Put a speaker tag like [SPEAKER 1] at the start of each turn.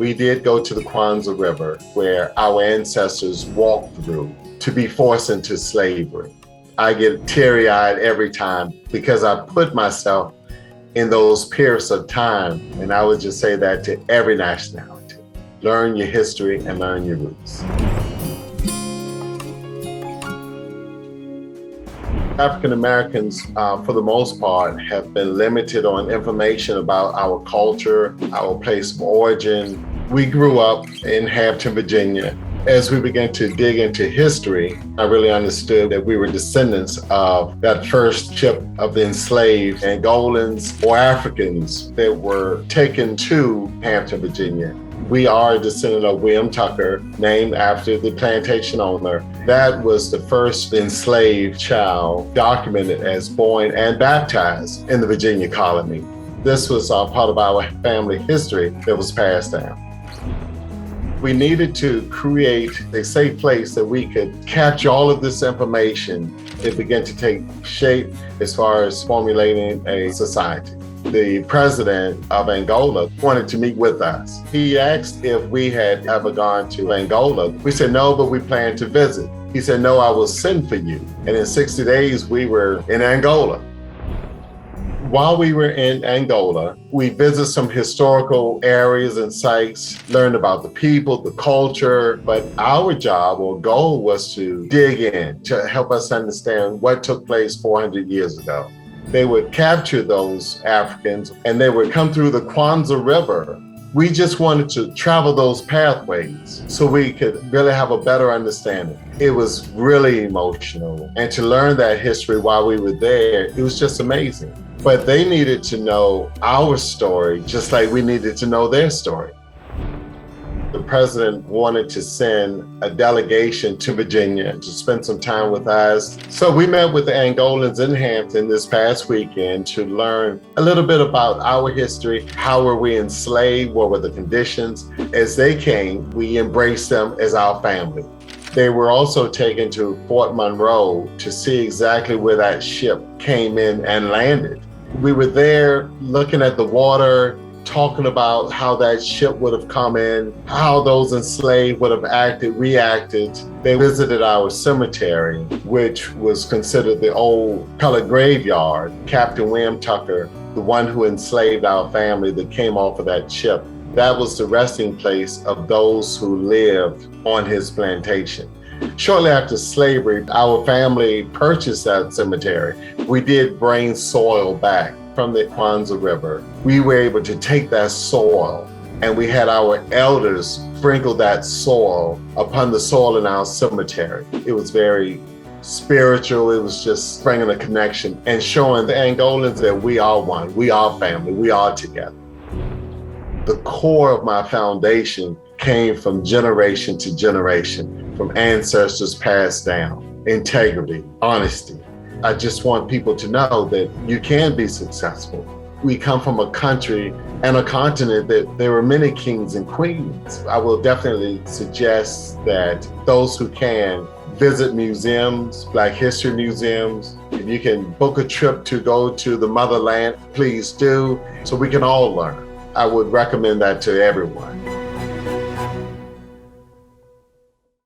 [SPEAKER 1] We did go to the Kwanzaa River where our ancestors walked through to be forced into slavery. I get teary-eyed every time because I put myself in those periods of time, and I would just say that to every nationality. Learn your history and learn your roots. African Americans, for the most part, have been limited on information about our culture, our place of origin. We grew up in Hampton, Virginia. As we began to dig into history, I really understood that we were descendants of that first ship of the enslaved Angolans or Africans that were taken to Hampton, Virginia. We are a descendant of William Tucker, named after the plantation owner. That was the first enslaved child documented as born and baptized in the Virginia colony. This was part of our family history that was passed down. We needed to create a safe place that we could capture all of this information. It began to take shape as far as formulating a society. The president of Angola wanted to meet with us. He asked if we had ever gone to Angola. We said no, but we plan to visit. He said, no, I will send for you. And in 60 days, we were in Angola. While we were in Angola, we visited some historical areas and sites, learned about the people, the culture, but our job or goal was to dig in, to help us understand what took place 400 years ago. They would capture those Africans and they would come through the Kwanzaa River. We just wanted to travel those pathways so we could really have a better understanding. It was really emotional. And to learn that history while we were there, it was just amazing. But they needed to know our story just like we needed to know their story. The president wanted to send a delegation to Virginia to spend some time with us. So we met with the Angolans in Hampton this past weekend to learn a little bit about our history. How were we enslaved? What were the conditions? As they came, we embraced them as our family. They were also taken to Fort Monroe to see exactly where that ship came in and landed. We were there looking at the water, talking about how that ship would have come in, how those enslaved would have reacted. They visited our cemetery, which was considered the old colored graveyard. Captain William Tucker, the one who enslaved our family that came off of that ship, that was the resting place of those who lived on his plantation. Shortly after slavery, our family purchased that cemetery. We did bring soil back from the Kwanzaa River. We were able to take that soil and we had our elders sprinkle that soil upon the soil in our cemetery. It was very spiritual. It was just bringing a connection and showing the Angolans that we are one, we are family, we are together. The core of my foundation came from generation to generation, from ancestors passed down. Integrity, honesty. I just want people to know that you can be successful. We come from a country and a continent that there were many kings and queens. I will definitely suggest that those who can visit museums, Black history museums. If you can book a trip to go to the motherland, please do, so we can all learn. I would recommend that to everyone.